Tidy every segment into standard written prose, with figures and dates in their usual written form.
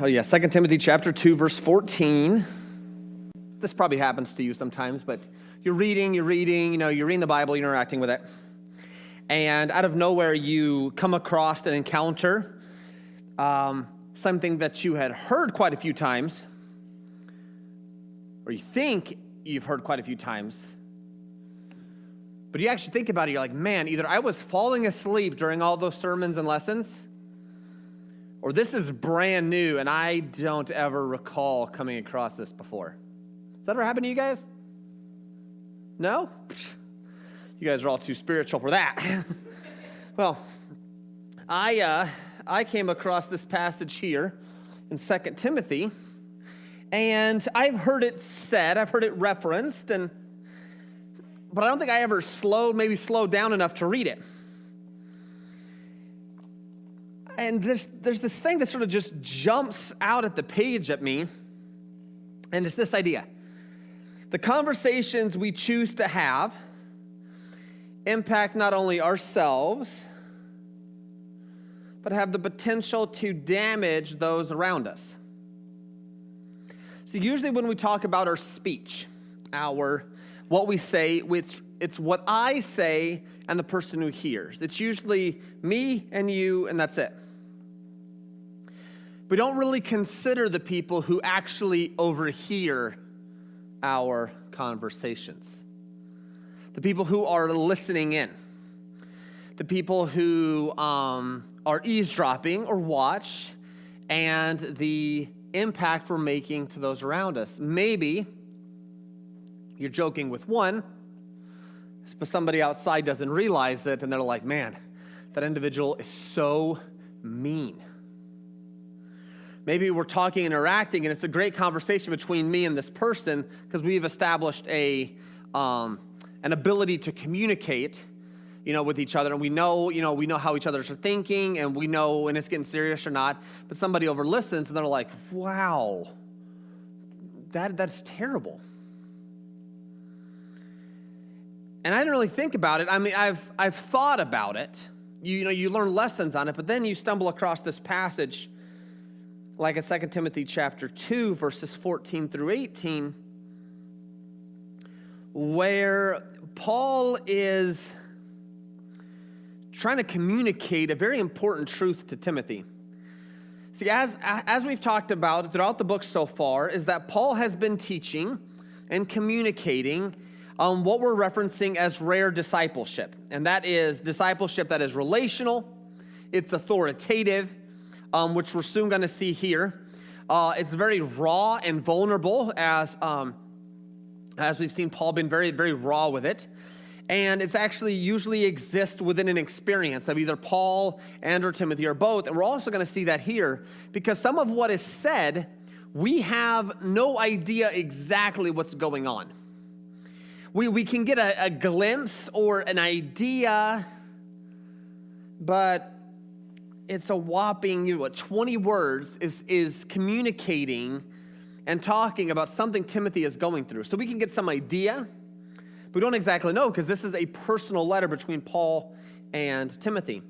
Oh yeah, 2 Timothy chapter 2, verse 14. This probably happens to you sometimes, but you're reading, you're reading the Bible, you're interacting with it. And out of nowhere, you come across an encounter, something that you had heard quite a few times, or you think you've heard quite a few times. But you actually think about it, you're like, man, either I was falling asleep during all those sermons and lessons, or this is brand new and I don't ever recall coming across this before. Has that ever happened to you guys? No? You guys are all too spiritual for that. Well, I came across this passage here in 2 Timothy, and I've heard it said, I've heard it referenced, but I don't think I ever slowed down enough to read it. And there's this thing that sort of just jumps out at the page at me, and it's this idea. The conversations we choose to have impact not only ourselves, but have the potential to damage those around us. So usually when we talk about our speech, what we say, it's what I say and the person who hears. It's usually me and you, and that's it. We don't really consider the people who actually overhear our conversations. The people who are listening in. The people who are eavesdropping or watch, and the impact we're making to those around us. Maybe you're joking with one, but somebody outside doesn't realize it, and they're like, man, that individual is so mean. Maybe we're talking and interacting, and it's a great conversation between me and this person because we've established an ability to communicate, with each other, and we know how each other are thinking, and we know when it's getting serious or not. But somebody over listens, and they're like, "Wow, that's terrible." And I didn't really think about it. I mean, I've thought about it. You learn lessons on it, but then you stumble across this passage, like in 2 Timothy chapter 2, verses 14 through 18, where Paul is trying to communicate a very important truth to Timothy. See, as we've talked about throughout the book so far, is that Paul has been teaching and communicating what we're referencing as R.A.R.E discipleship. And that is discipleship that is relational, it's authoritative, which we're soon going to see here. It's very raw and vulnerable, as we've seen Paul been very, very raw with it. And it's actually usually exists within an experience of either Paul and or Timothy or both. And we're also going to see that here because some of what is said, we have no idea exactly what's going on. We can get a glimpse or an idea, but it's a whopping 20 words is communicating and talking about something Timothy is going through. So we can get some idea. We don't exactly know because this is a personal letter between Paul and Timothy.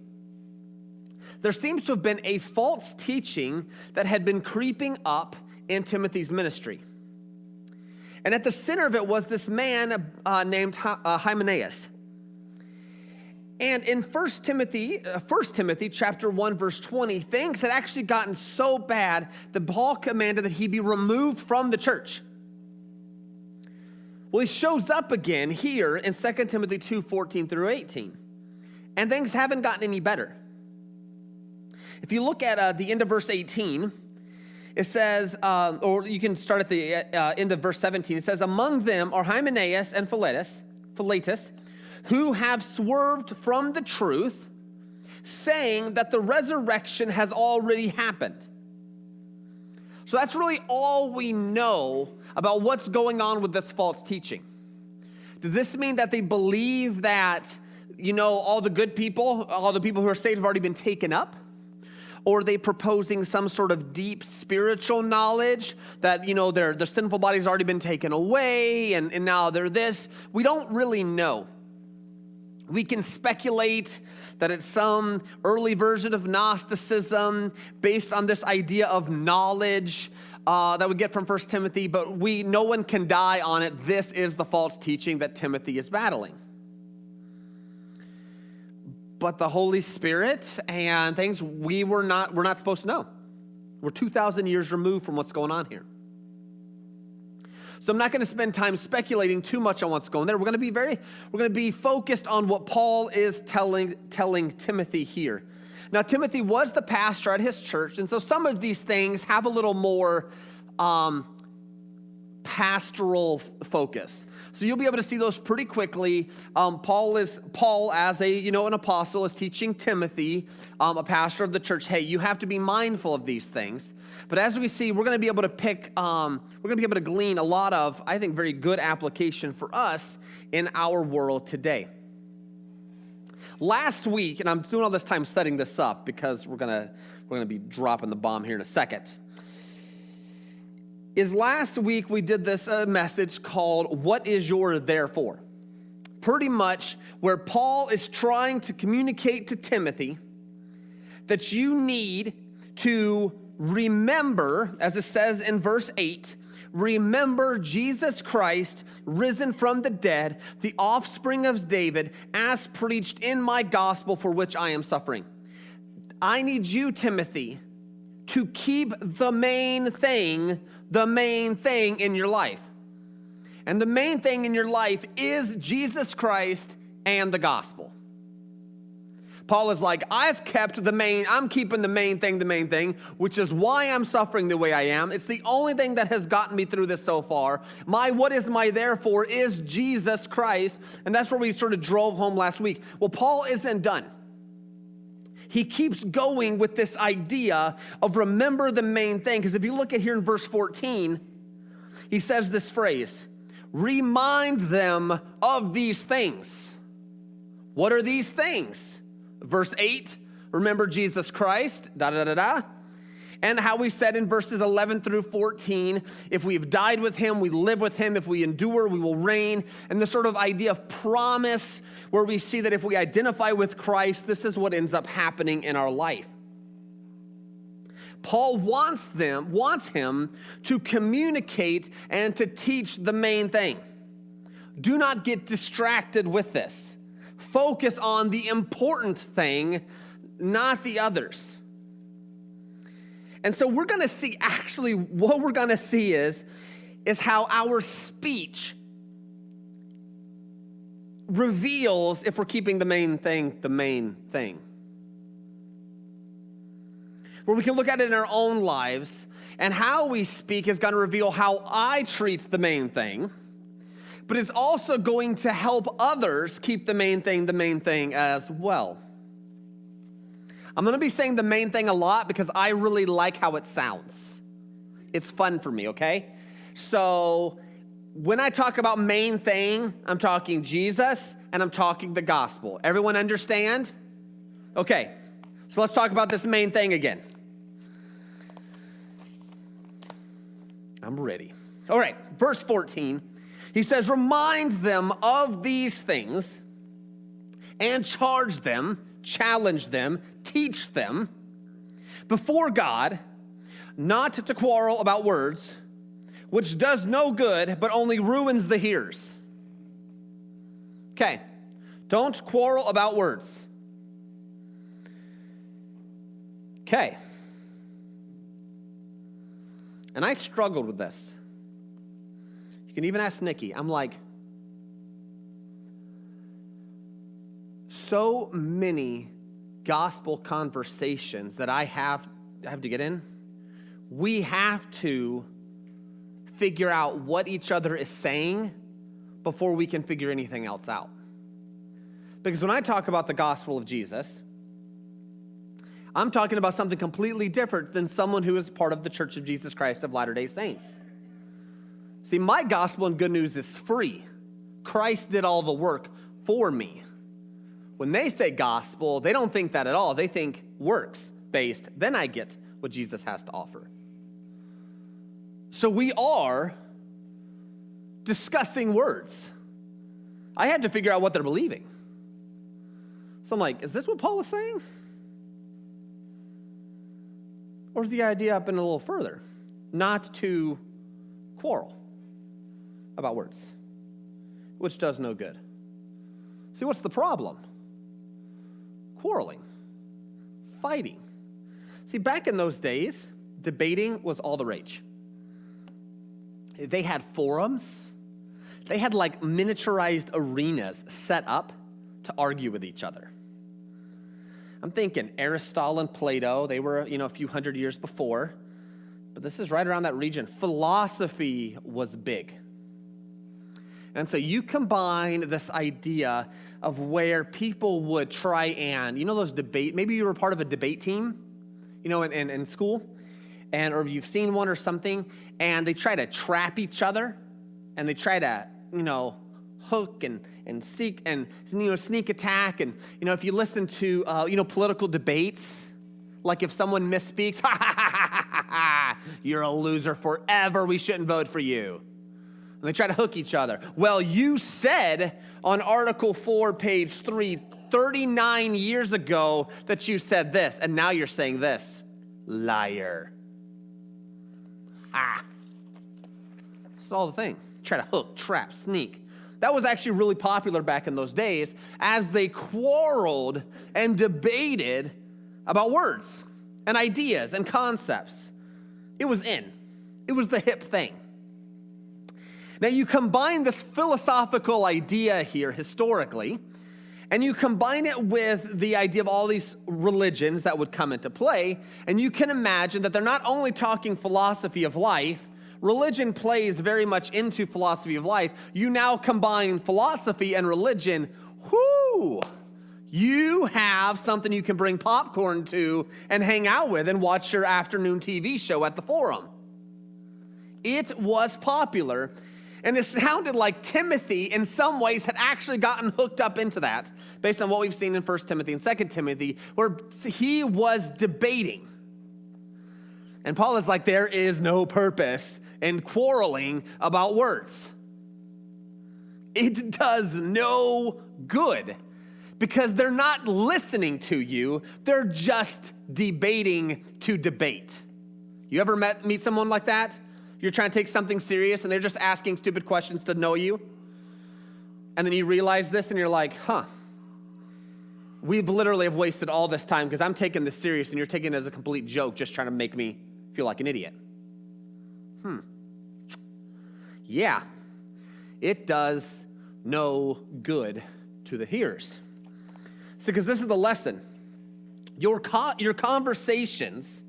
There seems to have been a false teaching that had been creeping up in Timothy's ministry. And at the center of it was this man named Hymenaeus. And in 1 Timothy chapter 1, verse 20, things had actually gotten so bad that Paul commanded that he be removed from the church. Well, he shows up again here in 2 Timothy 2, 14 through 18. And things haven't gotten any better. If you look at the end of verse 18, it says, or you can start at the end of verse 17. It says, among them are Hymenaeus and Philetus, who have swerved from the truth, saying that the resurrection has already happened. So that's really all we know about what's going on with this false teaching. Does this mean that they believe that, all the good people, all the people who are saved have already been taken up? Or are they proposing some sort of deep spiritual knowledge that, their sinful body's already been taken away and now they're this? We don't really know. We can speculate that it's some early version of Gnosticism based on this idea of knowledge that we get from 1 Timothy, but no one can die on it. This is the false teaching that Timothy is battling. But the Holy Spirit and things we're not supposed to know. We're 2,000 years removed from what's going on here. So I'm not going to spend time speculating too much on what's going there. We're going to be focused on what Paul is telling Timothy here. Now, Timothy was the pastor at his church, and so some of these things have a little more pastoral focus. So you'll be able to see those pretty quickly. Paul, as an apostle, is teaching Timothy, a pastor of the church, hey, you have to be mindful of these things. But as we see, we're going to be able to glean a lot of, I think, very good application for us in our world today. Last week, and I'm doing all this time setting this up because we're gonna be dropping the bomb here in a second. Last week we did this message called "What is your therefore?" Pretty much where Paul is trying to communicate to Timothy that you need to remember, as it says in verse 8, remember Jesus Christ, risen from the dead, the offspring of David, as preached in my gospel for which I am suffering. I need you, Timothy, to keep the main thing in your life. And the main thing in your life is Jesus Christ and the gospel. Paul is like, I'm keeping the main thing, which is why I'm suffering the way I am. It's the only thing that has gotten me through this so far. What is my therefore is Jesus Christ. And that's where we sort of drove home last week. Well, Paul isn't done. He keeps going with this idea of remember the main thing. Because if you look at here in verse 14, he says this phrase, remind them of these things. What are these things? Verse 8, remember Jesus Christ, And how we said in verses 11 through 14, if we've died with him, we live with him. If we endure, we will reign. And the sort of idea of promise where we see that if we identify with Christ, this is what ends up happening in our life. Paul wants him to communicate and to teach the main thing. Do not get distracted with this. Focus on the important thing, not the others. And so we're going to see, actually, what we're going to see is how our speech reveals if we're keeping the main thing. Where we can look at it in our own lives, and how we speak is going to reveal how I treat the main thing. But it's also going to help others keep the main thing as well. I'm going to be saying the main thing a lot because I really like how it sounds. It's fun for me, okay? So when I talk about main thing, I'm talking Jesus and I'm talking the gospel. Everyone understand? Okay, so let's talk about this main thing again. I'm ready. All right, verse 14. He says, remind them of these things and charge them, challenge them, teach them before God, not to quarrel about words, which does no good, but only ruins the hearers. Okay, don't quarrel about words. Okay. And I struggled with this. You can even ask Nikki. I'm like, so many gospel conversations that I have to get in. We have to figure out what each other is saying before we can figure anything else out. Because when I talk about the gospel of Jesus, I'm talking about something completely different than someone who is part of the Church of Jesus Christ of Latter-day Saints. See, my gospel and good news is free. Christ did all the work for me. When they say gospel, they don't think that at all. They think works-based. Then I get what Jesus has to offer. So we are discussing words. I had to figure out what they're believing. So I'm like, is this what Paul is saying? Or is the idea up and a little further? Not to quarrel about words, which does no good. See, what's the problem? Quarreling, fighting. See, back in those days, debating was all the rage. They had forums. They had like miniaturized arenas set up to argue with each other. I'm thinking Aristotle and Plato, they were, a few hundred years before, but this is right around that region. Philosophy was big. And so you combine this idea of where people would try and, those debate, maybe you were part of a debate team, in school, or you've seen one or something, and they try to trap each other, and they try to, hook and seek and, sneak attack. And, if you listen to, political debates, like if someone misspeaks, you're a loser forever, we shouldn't vote for you. And they try to hook each other. Well, you said on Article 4, page 3, 39 years ago that you said this, and now you're saying this. Liar. That's all the thing. Try to hook, trap, sneak. That was actually really popular back in those days as they quarreled and debated about words and ideas and concepts. It was in. It was the hip thing. Now you combine this philosophical idea here historically, and you combine it with the idea of all these religions that would come into play, and you can imagine that they're not only talking philosophy of life. Religion plays very much into philosophy of life. You now combine philosophy and religion. Whoo! You have something you can bring popcorn to and hang out with and watch your afternoon TV show at the forum. It was popular, and it sounded like Timothy in some ways had actually gotten hooked up into that based on what we've seen in 1 Timothy and 2 Timothy, where he was debating. And Paul is like, there is no purpose in quarreling about words. It does no good because they're not listening to you. They're just debating to debate. You ever meet someone like that? You're trying to take something serious and they're just asking stupid questions to know you. And then you realize this and you're like, we've literally have wasted all this time because I'm taking this serious and you're taking it as a complete joke, just trying to make me feel like an idiot. Yeah, it does no good to the hearers. So, because this is the lesson. Your conversations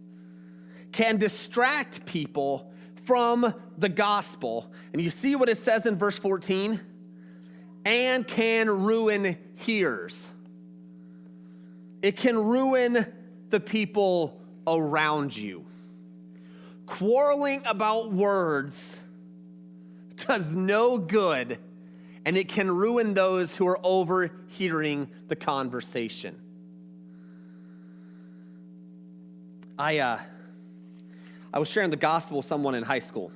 can distract people from the gospel. And you see what it says in verse 14? And can ruin hearers. It can ruin the people around you. Quarreling about words does no good, and it can ruin those who are overhearing the conversation. I was sharing the gospel with someone in high school,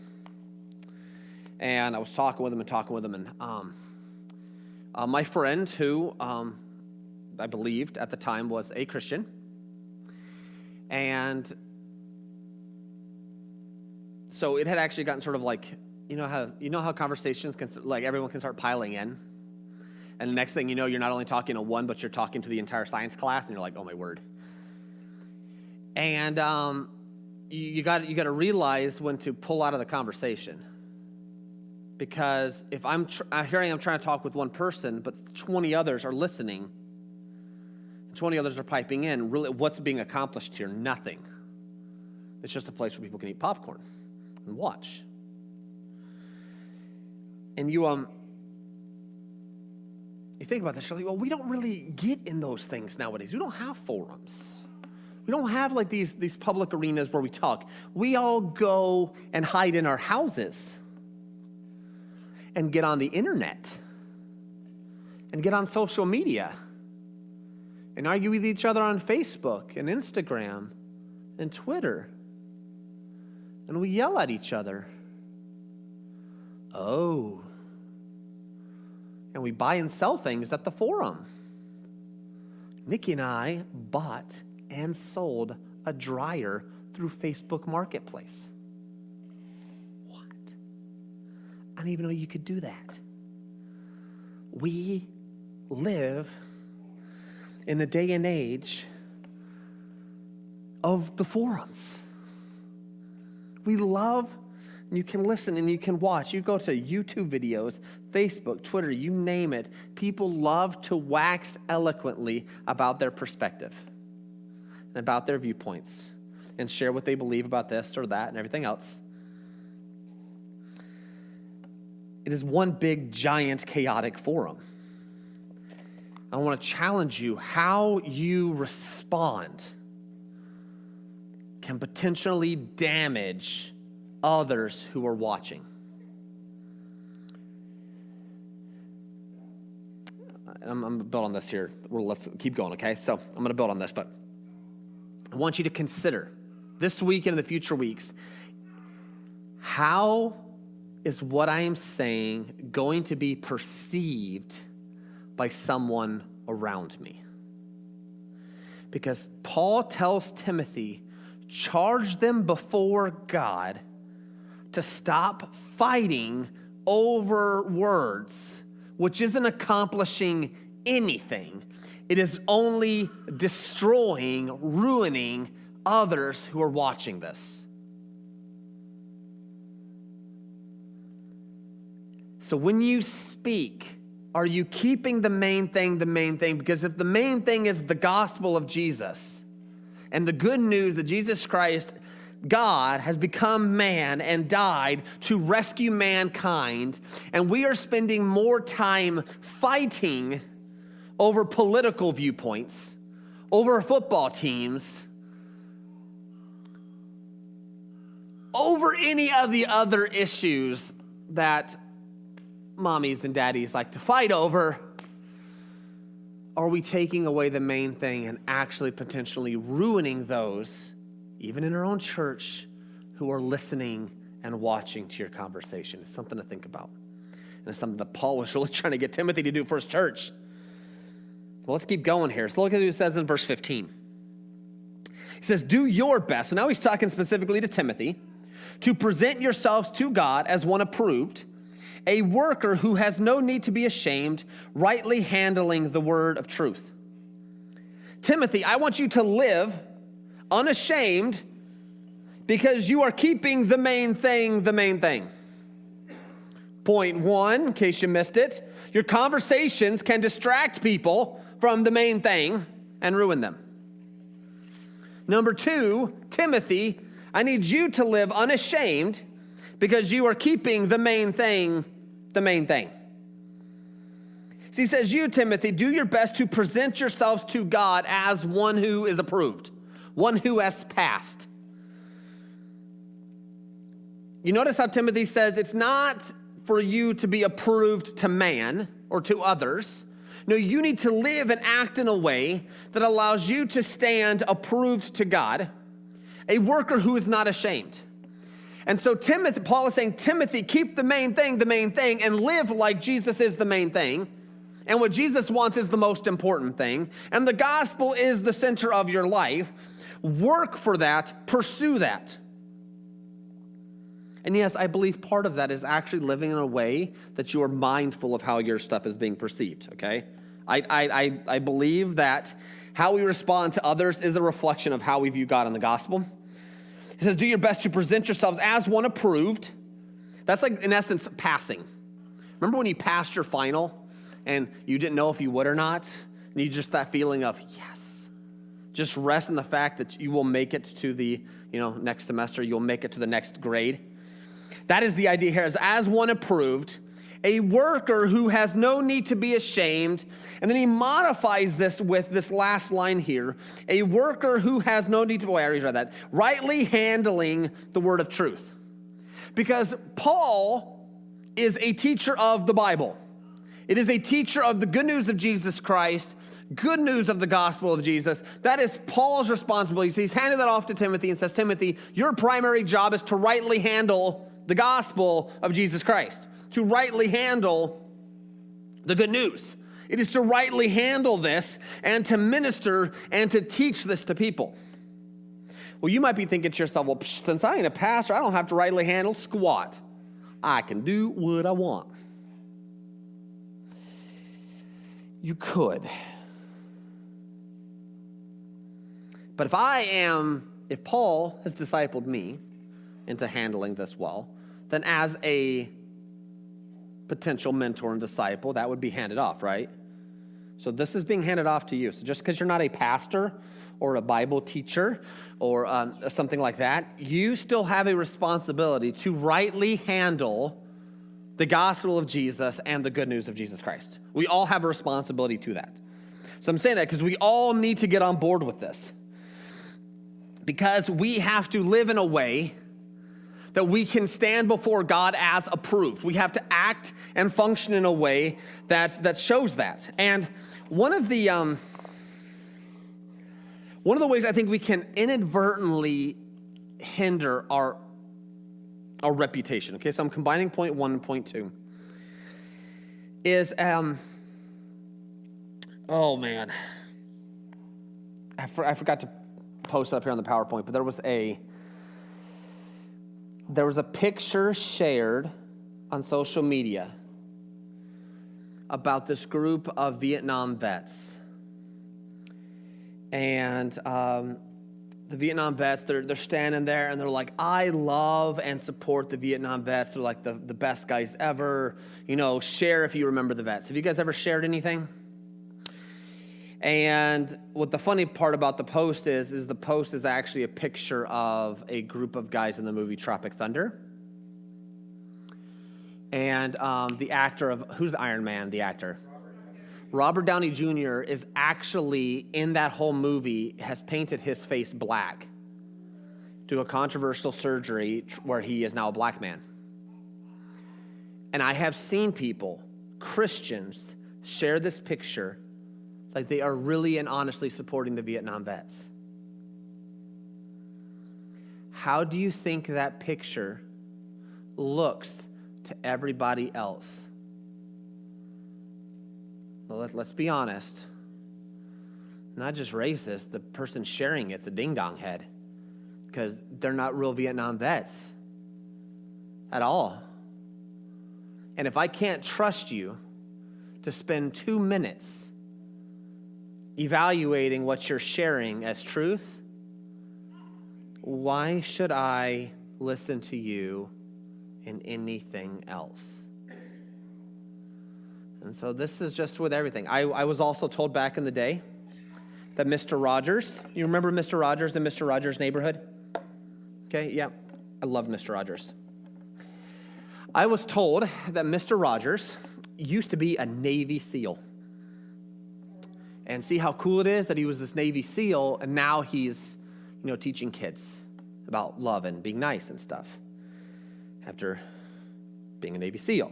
and I was talking with them, and my friend, who I believed at the time was a Christian, and so it had actually gotten sort of like, you know how conversations can, like, everyone can start piling in, and the next thing you know, you're not only talking to one, but you're talking to the entire science class, and you're like, oh my word. And you got to realize when to pull out of the conversation, because if here I am trying to talk with one person, but 20 others are listening, 20 others are piping in. Really, what's being accomplished here? Nothing. It's just a place where people can eat popcorn and watch. And you think about this, you're like, well, we don't really get in those things nowadays. We don't have forums. We don't have like these public arenas where we talk. We all go and hide in our houses and get on the internet and get on social media and argue with each other on Facebook and Instagram and Twitter. And we yell at each other. Oh. And we buy and sell things at the forum. Nikki and I bought and sold a dryer through Facebook Marketplace. What? I didn't even know you could do that. We live in a day and age of the forums. We love, and you can listen and you can watch. You go to YouTube videos, Facebook, Twitter, you name it. People love to wax eloquently about their perspective and about their viewpoints and share what they believe about this or that and everything else. It is one big, giant, chaotic forum. I want to challenge you. How you respond can potentially damage others who are watching. I'm going to build on this here. Let's keep going, okay? So I'm going to build on this, but I want you to consider this week and in the future weeks, how is what I am saying going to be perceived by someone around me? Because Paul tells Timothy, charge them before God to stop fighting over words, which isn't accomplishing anything. It is only destroying, ruining others who are watching this. So when you speak, are you keeping the main thing the main thing? Because if the main thing is the gospel of Jesus and the good news that Jesus Christ, God, has become man and died to rescue mankind, and we are spending more time fighting over political viewpoints, over football teams, over any of the other issues that mommies and daddies like to fight over, are we taking away the main thing and actually potentially ruining those, even in our own church, who are listening and watching to your conversation? It's something to think about. And it's something that Paul was really trying to get Timothy to do for his church. Well, let's keep going here. So look at what it says in verse 15. He says, do your best. So now he's talking specifically to Timothy, to present yourselves to God as one approved, a worker who has no need to be ashamed, rightly handling the word of truth. Timothy, I want you to live unashamed because you are keeping the main thing the main thing. Point one, in case you missed it, your conversations can distract people from the main thing and ruin them. Number two, Timothy, I need you to live unashamed because you are keeping the main thing the main thing. So he says, you, Timothy, do your best to present yourselves to God as one who is approved, one who has passed. You notice how Timothy says it's not for you to be approved to man or to others. No, you need to live and act in a way that allows you to stand approved to God, a worker who is not ashamed. And so Timothy, Paul is saying, Timothy, keep the main thing, and live like Jesus is the main thing. And what Jesus wants is the most important thing. And the gospel is the center of your life. Work for that, pursue that. And yes, I believe part of that is actually living in a way that you are mindful of how your stuff is being perceived, okay? I believe that how we respond to others is a reflection of how we view God and the gospel. He says, do your best to present yourselves as one approved. That's like, in essence, passing. Remember when you passed your final and you didn't know if you would or not? And you just that feeling of, yes. Just rest in the fact that you will make it to the, next semester, you'll make it to the next grade. That is the idea here, is as one approved, a worker who has no need to be ashamed. And then he modifies this with this last line here. A worker who has no need to, I already read that. Rightly handling the word of truth. Because Paul is a teacher of the Bible. It is a teacher of the good news of Jesus Christ, good news of the gospel of Jesus. That is Paul's responsibility. So he's handed that off to Timothy and says, Timothy, your primary job is to rightly handle the gospel of Jesus Christ, to rightly handle the good news. It is to rightly handle this and to minister and to teach this to people. Well, you might be thinking to yourself, well, since I ain't a pastor, I don't have to rightly handle squat. I can do what I want. You could. But if Paul has discipled me into handling this well, then as a potential mentor and disciple, that would be handed off, right? So this is being handed off to you. So just because you're not a pastor or a Bible teacher or something like that, you still have a responsibility to rightly handle the gospel of Jesus and the good news of Jesus Christ. We all have a responsibility to that. So I'm saying that because we all need to get on board with this. Because we have to live in a way that we can stand before God as approved. We have to act and function in a way that shows that. And one of the ways I think we can inadvertently hinder our reputation. Okay, so I'm combining point 1 and point 2. Is oh man, I forgot to post it up here on the PowerPoint, but there was a picture shared on social media about this group of Vietnam vets. And the Vietnam vets, they're standing there and they're like, I love and support the Vietnam vets. They're like the best guys ever. You know, share if you remember the vets. Have you guys ever shared anything? And what the funny part about the post is the post is actually a picture of a group of guys in the movie Tropic Thunder. And the actor of, who's Iron Man, the actor? Robert Downey Jr. is actually, in that whole movie, has painted his face black to a controversial surgery where he is now a black man. And I have seen people, Christians, share this picture like they are really and honestly supporting the Vietnam vets. How do you think that picture looks to everybody else? Well, let's be honest. Not just racist, the person sharing it's a ding-dong head because they're not real Vietnam vets at all. And if I can't trust you to spend 2 minutes evaluating what you're sharing as truth, why should I listen to you in anything else? And so this is just with everything. I was also told back in the day that Mr. Rogers, you remember Mr. Rogers in Mr. Rogers' Neighborhood? Okay, yeah, I love Mr. Rogers. I was told that Mr. Rogers used to be a Navy SEAL. And see how cool it is that he was this Navy SEAL, and now he's, teaching kids about love and being nice and stuff after being a Navy SEAL.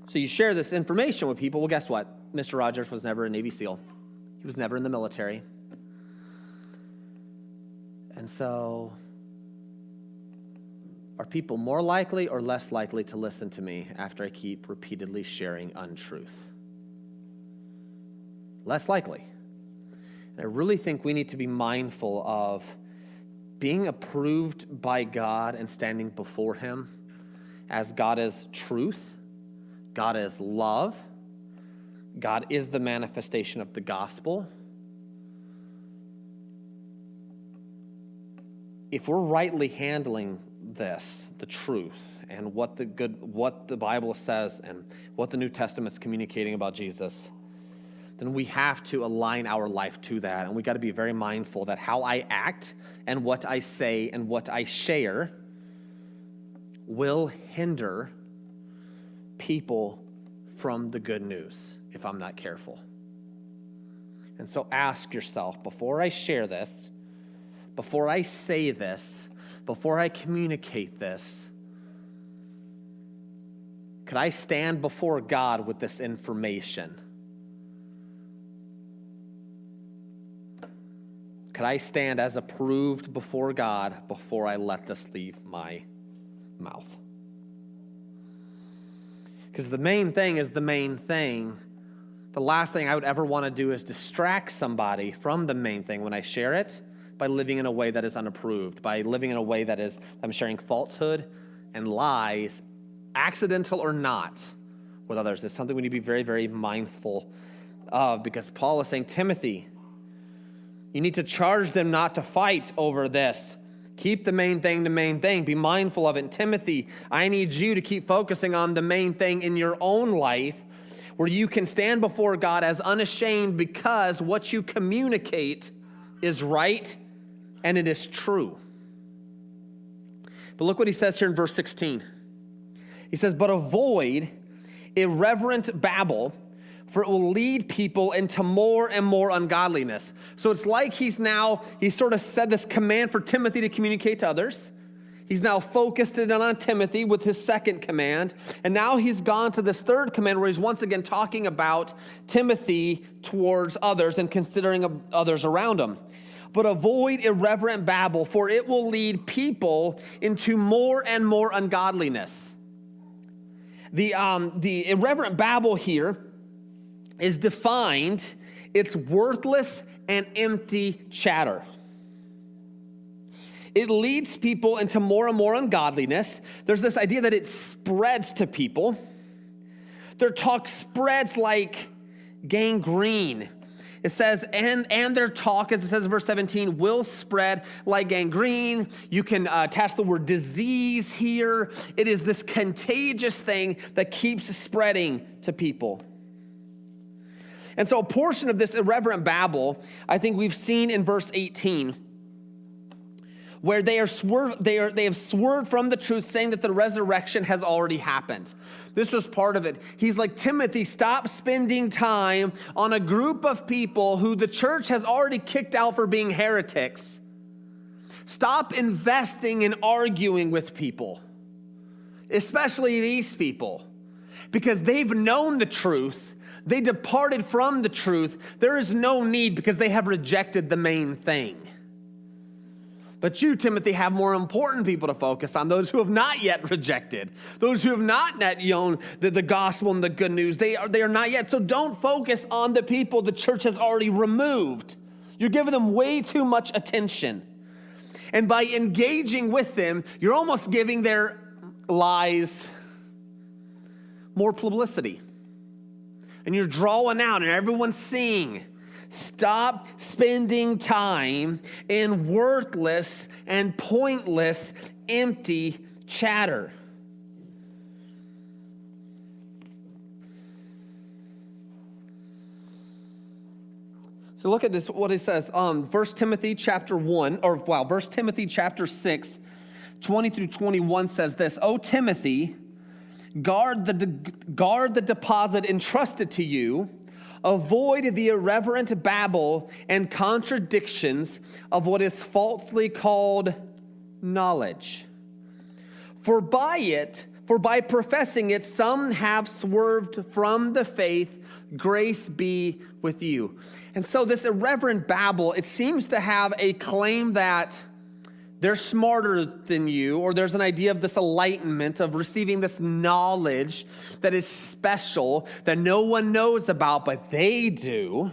So you share this information with people. Well, guess what? Mr. Rogers was never a Navy SEAL. He was never in the military. And so are people more likely or less likely to listen to me after I keep repeatedly sharing untruth? Less likely. And I really think we need to be mindful of being approved by God and standing before Him as God is truth, God is love, God is the manifestation of the gospel. If we're rightly handling this, the truth, and what the Bible says and what the New Testament's communicating about Jesus, then we have to align our life to that. And we got to be very mindful that how I act and what I say and what I share will hinder people from the good news if I'm not careful. And so ask yourself, before I share this, before I say this, before I communicate this, could I stand before God with this information? Could I stand as approved before God before I let this leave my mouth? Because the main thing is the main thing. the last thing I would ever want to do is distract somebody from the main thing when I share it by living in a way that is unapproved, by living in a way that is, I'm sharing falsehood and lies, accidental or not, with others. It's something we need to be very, very mindful of, because Paul is saying, Timothy, you need to charge them not to fight over this. Keep the main thing the main thing. Be mindful of it. And Timothy, I need you to keep focusing on the main thing in your own life, where you can stand before God as unashamed because what you communicate is right and it is true. But look what he says here in verse 16. He says, but avoid irreverent babble, for it will lead people into more and more ungodliness. So it's like he's sort of said this command for Timothy to communicate to others. He's now focused it on Timothy with his second command. And now he's gone to this third command where he's once again talking about Timothy towards others and considering others around him. But avoid irreverent babble, for it will lead people into more and more ungodliness. The irreverent babble here is defined, it's worthless and empty chatter. It leads people into more and more ungodliness. There's this idea that it spreads to people. Their talk spreads like gangrene. It says, and their talk, as it says in verse 17, will spread like gangrene. You can attach the word disease here. It is this contagious thing that keeps spreading to people. And so a portion of this irreverent babble, I think we've seen in verse 18, where they have swerved from the truth, saying that the resurrection has already happened. This was part of it. He's like, Timothy, stop spending time on a group of people who the church has already kicked out for being heretics. Stop investing in arguing with people, especially these people, because they've known the truth. They departed from the truth. There is no need because they have rejected the main thing. But you, Timothy, have more important people to focus on, those who have not yet rejected, those who have not yet known the gospel and the good news. They are not yet. So don't focus on the people the church has already removed. You're giving them way too much attention. And by engaging with them, you're almost giving their lies more publicity. And you're drawing out and everyone's seeing. Stop spending time in worthless and pointless, empty chatter. So look at this, what it says. 1 Timothy chapter 6, 20 through 21 says this. O Timothy, guard the deposit entrusted to you. Avoid the irreverent babble and contradictions of what is falsely called knowledge. For by professing it, some have swerved from the faith. Grace be with you. And so this irreverent babble, it seems to have a claim that they're smarter than you, or there's an idea of this enlightenment, of receiving this knowledge that is special, that no one knows about, but they do.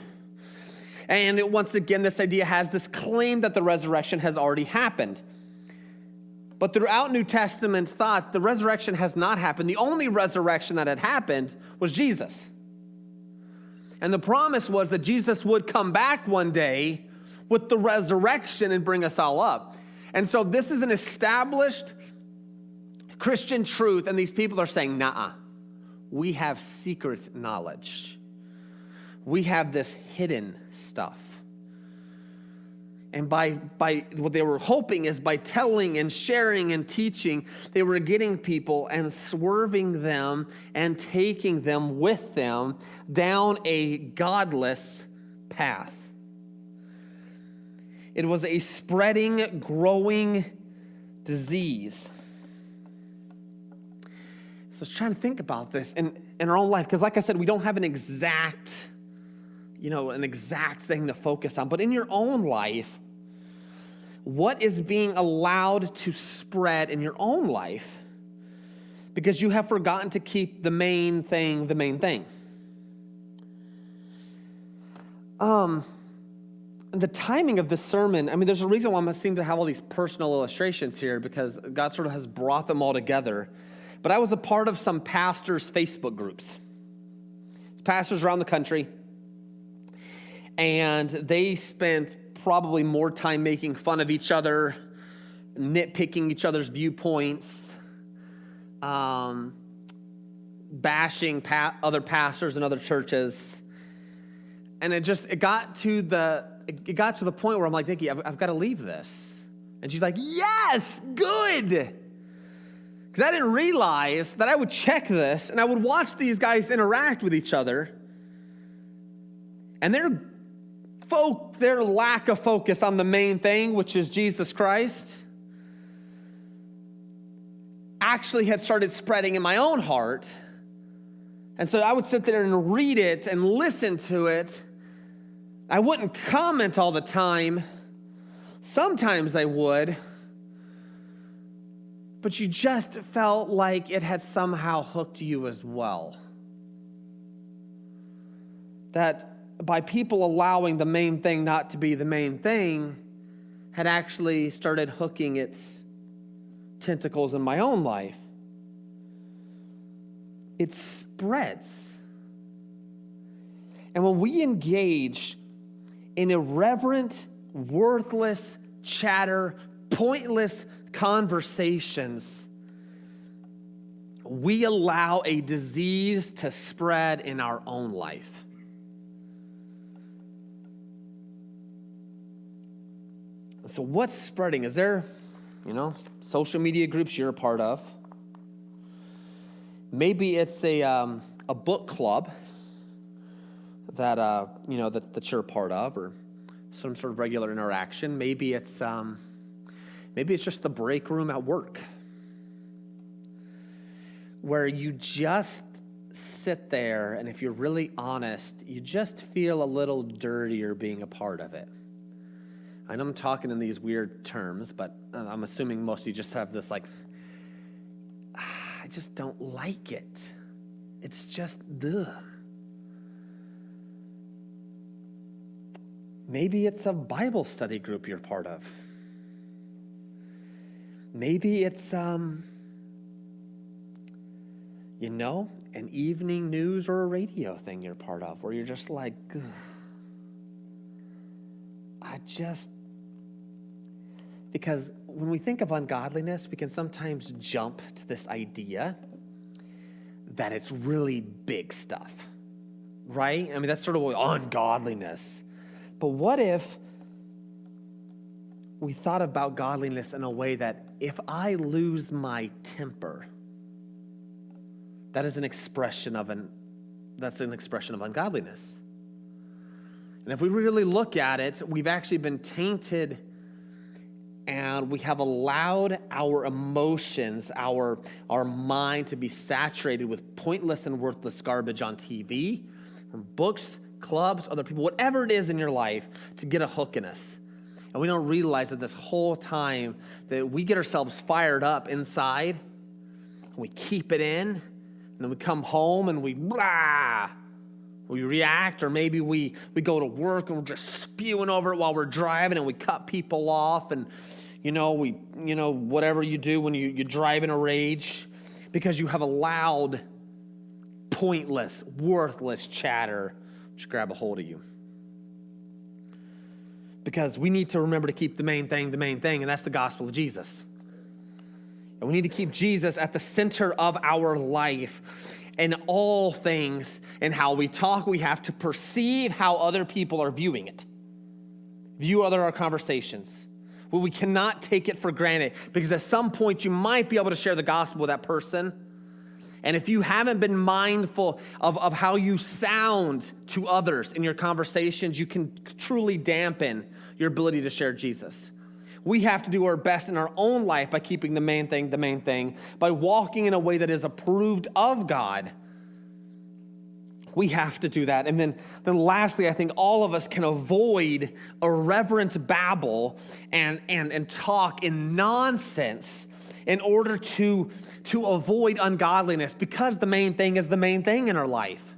And once again, this idea has this claim that the resurrection has already happened. But throughout New Testament thought, the resurrection has not happened. The only resurrection that had happened was Jesus. And the promise was that Jesus would come back one day with the resurrection and bring us all up. And so this is an established Christian truth, and these people are saying, nah, we have secret knowledge. We have this hidden stuff. And by what they were hoping is by telling and sharing and teaching, they were getting people and swerving them and taking them with them down a godless path. It was a spreading, growing disease. So I was trying to think about this in our own life, because like I said, we don't have an exact thing to focus on. But in your own life, what is being allowed to spread in your own life because you have forgotten to keep the main thing the main thing? The timing of this sermon, I mean, there's a reason why I seem to have all these personal illustrations here, because God sort of has brought them all together. But I was a part of some pastors' Facebook groups. Pastors around the country. And they spent probably more time making fun of each other, nitpicking each other's viewpoints, bashing other pastors and other churches. And it got to the point where I'm like, Nikki, I've got to leave this. And she's like, yes, good. Because I didn't realize that I would check this and I would watch these guys interact with each other. And their lack of focus on the main thing, which is Jesus Christ, actually had started spreading in my own heart. And so I would sit there and read it and listen to it. I wouldn't comment all the time. Sometimes I would. But you just felt like it had somehow hooked you as well. That by people allowing the main thing not to be the main thing, had actually started hooking its tentacles in my own life. It spreads. And when we engage in irreverent, worthless chatter, pointless conversations, we allow a disease to spread in our own life. So what's spreading? Is there, social media groups you're a part of? Maybe it's a book club that that you're a part of, or some sort of regular interaction. Maybe it's just the break room at work, where you just sit there, and if you're really honest, you just feel a little dirtier being a part of it. I know I'm talking in these weird terms, but I'm assuming most of you just have this I just don't like it. It's just, ugh. Maybe it's a Bible study group you're part of. Maybe it's, an evening news or a radio thing you're part of, where you're just like, ugh. Because when we think of ungodliness, we can sometimes jump to this idea that it's really big stuff, right? I mean, that's sort of ungodliness. But what if we thought about godliness in a way that if I lose my temper, that's an expression of ungodliness. And if we really look at it, we've actually been tainted, and we have allowed our emotions, our mind to be saturated with pointless and worthless garbage on TV, from books, clubs, other people, whatever it is in your life, to get a hook in us. And we don't realize that this whole time that we get ourselves fired up inside, and we keep it in, and then we come home and we react, or maybe we go to work and we're just spewing over it while we're driving, and we cut people off, and whatever you do when you drive in a rage, because you have allowed pointless, worthless chatter to grab a hold of you. Because we need to remember to keep the main thing, and that's the gospel of Jesus. And we need to keep Jesus at the center of our life. In all things, and how we talk, we have to perceive how other people are viewing it. View our conversations. Well, we cannot take it for granted, because at some point you might be able to share the gospel with that person. And if you haven't been mindful of how you sound to others in your conversations, you can truly dampen your ability to share Jesus. We have to do our best in our own life by keeping the main thing, by walking in a way that is approved of God. We have to do that. And then lastly, I think all of us can avoid irreverent babble and talk in nonsense in order to avoid ungodliness, because the main thing is the main thing in our life.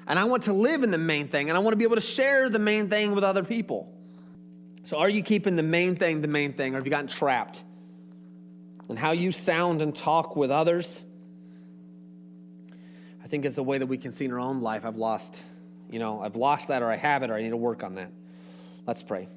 And I want to live in the main thing, and I want to be able to share the main thing with other people. So are you keeping the main thing, or have you gotten trapped? And how you sound and talk with others, I think is the way that we can see in our own life. I've lost that, or I have it, or I need to work on that. Let's pray.